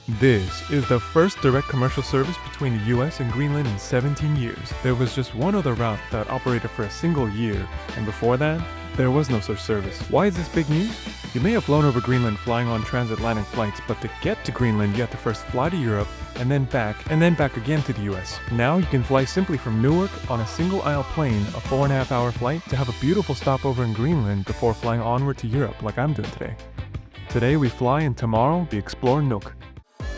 This is the first direct commercial service between the US and Greenland in 17 years. There was just one other route that operated for a single year, and before that, there was no such service. Why is this big news? You may have flown over Greenland flying on transatlantic flights, but to get to Greenland, you have to first fly to Europe, and then back again to the US. Now you can fly simply from Newark on a single-aisle plane, a 4.5-hour flight, to have a beautiful stopover in Greenland before flying onward to Europe like I'm doing today. Today we fly, and tomorrow we explore Nuuk.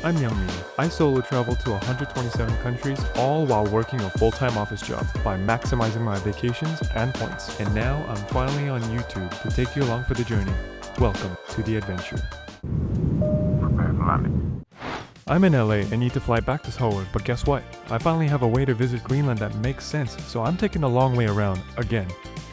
I'm Youngmin. I solo travel to 127 countries, all while working a full-time office job by maximizing my vacations and points. And now I'm finally on YouTube to take you along for the journey. Welcome to the adventure. Prepare for landing. I'm in LA and need to fly back to Seoul, but guess what? I finally have a way to visit Greenland that makes sense, so I'm taking a long way around, again.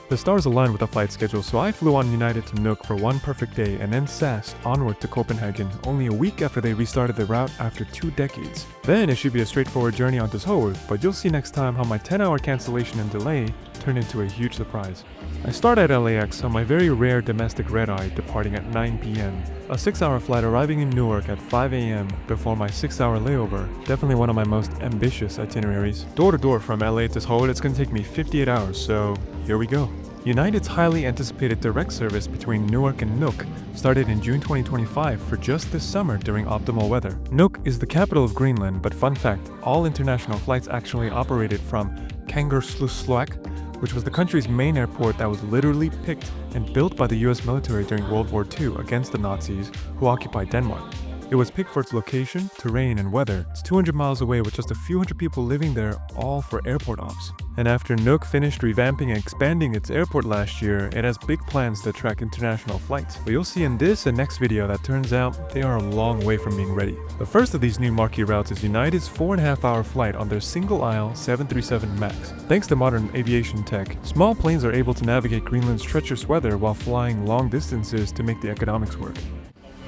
The stars aligned with the flight schedule, so I flew on United to Nuuk for one perfect day and then SAS onward to Copenhagen, only a week after they restarted the route after 2 decades. Then it should be a straightforward journey onto Seoul, but you'll see next time how my 10-hour cancellation and delay turned into a huge surprise. I start at LAX on my very rare domestic red-eye departing at 9 p.m. A 6-hour flight arriving in Newark at 5 a.m. before my 6-hour layover. Definitely one of my most ambitious itineraries. Door to door from LA to Seoul, it's gonna take me 58 hours, so here we go. United's highly anticipated direct service between Newark and Nuuk started in June 2025 for just this summer during optimal weather. Nuuk is the capital of Greenland, but fun fact, all international flights actually operated from Kangerlussuaq, which was the country's main airport that was literally picked and built by the US military during World War II against the Nazis who occupied Denmark. It was picked for its location, terrain, and weather. It's 200 miles away with just a few hundred people living there, all for airport ops. And after Nuuk finished revamping and expanding its airport last year, it has big plans to attract international flights. But you'll see in this and next video that turns out they are a long way from being ready. The first of these new marquee routes is United's 4.5-hour flight on their single-aisle 737 MAX. Thanks to modern aviation tech, small planes are able to navigate Greenland's treacherous weather while flying long distances to make the economics work.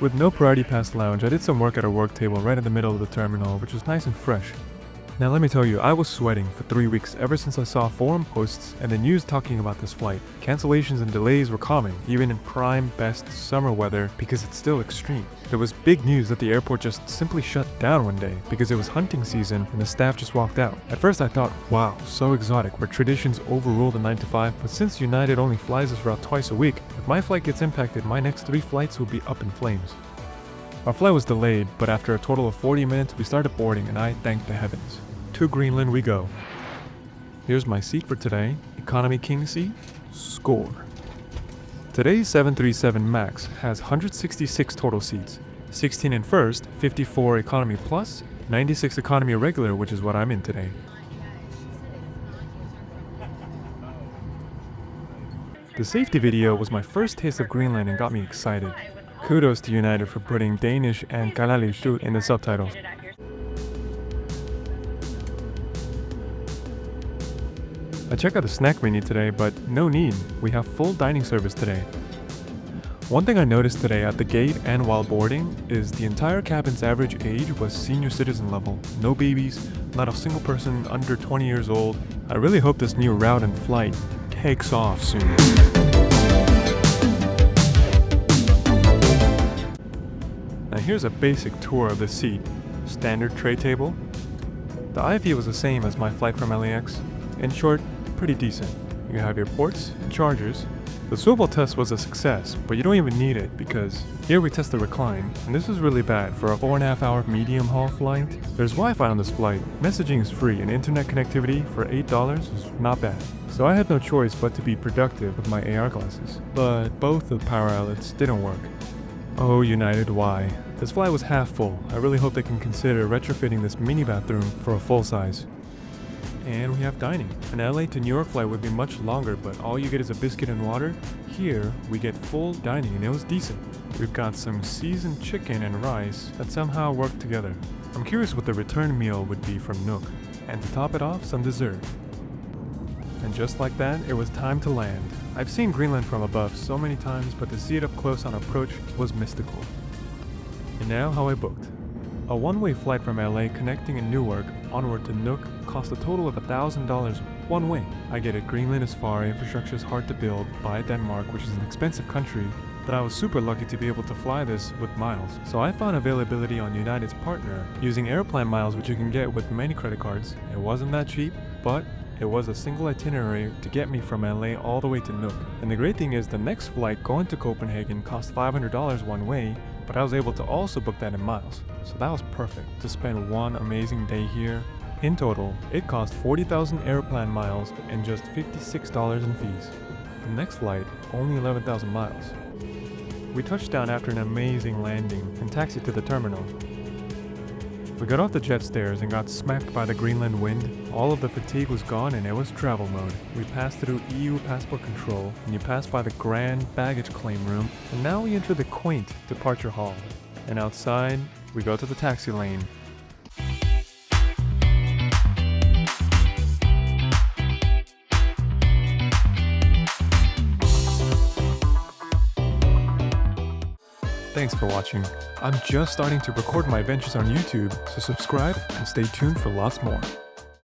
With no priority pass lounge, I did some work at a work table right in the middle of the terminal, which was nice and fresh. Now let me tell you, I was sweating for 3 weeks ever since I saw forum posts and the news talking about this flight. Cancellations and delays were common, even in prime best summer weather because it's still extreme. There was big news that the airport just simply shut down one day because it was hunting season and the staff just walked out. At first I thought, wow, so exotic, where traditions overrule the 9 to 5, but since United only flies this route twice a week, if my flight gets impacted, my next 3 flights will be up in flames. Our flight was delayed, but after a total of 40 minutes, we started boarding and I thanked the heavens. To Greenland we go. Here's my seat for today. Economy king seat. Score. Today's 737 MAX has 166 total seats. 16 in first, 54 economy plus, 96 economy regular, which is what I'm in today. The safety video was my first taste of Greenland and got me excited. Kudos to United for putting Danish and Kalaallisut in the subtitles. I checked out the snack menu today, but no need. We have full dining service today. One thing I noticed today at the gate and while boarding is the entire cabin's average age was senior citizen level. No babies, not a single person under 20 years old. I really hope this new route and flight takes off soon. Now here's a basic tour of the seat. Standard tray table. The eye view was the same as my flight from LAX. In short, pretty decent. You have your ports and chargers. The swivel test was a success, but you don't even need it because here we test the recline, and this is really bad for a 4.5-hour medium haul flight. There's Wi-Fi on this flight, messaging is free, and internet connectivity for $8 is not bad. So I had no choice but to be productive with my AR glasses. But both of the power outlets didn't work. Oh United, why? This flight was half full. I really hope they can consider retrofitting this mini bathroom for a full size. And we have dining. An LA to New York flight would be much longer, but all you get is a biscuit and water. Here, we get full dining and it was decent. We've got some seasoned chicken and rice that somehow work together. I'm curious what the return meal would be from Nuuk. And to top it off, some dessert. And just like that, it was time to land. I've seen Greenland from above so many times, but to see it up close on approach was mystical. And now how I booked. A one-way flight from LA connecting in Newark onward to Nuuk cost a total of $1,000 one way. I get it, Greenland is far, infrastructure is hard to build, by Denmark, which is an expensive country, but I was super lucky to be able to fly this with miles. So I found availability on United's partner using airplane miles, which you can get with many credit cards. It wasn't that cheap, but it was a single itinerary to get me from LA all the way to Nuuk. And the great thing is the next flight going to Copenhagen cost $500 one way, but I was able to also book that in miles. So that was perfect to spend one amazing day here. In total, it cost 40,000 airplane miles and just $56 in fees. The next flight, only 11,000 miles. We touched down after an amazing landing and taxied to the terminal. We got off the jet stairs and got smacked by the Greenland wind. All of the fatigue was gone and it was travel mode. We passed through EU passport control and you pass by the grand baggage claim room, and now we enter the quaint departure hall. And outside, we go to the taxi lane. Thanks for watching. I'm just starting to record my adventures on YouTube, so subscribe and stay tuned for lots more.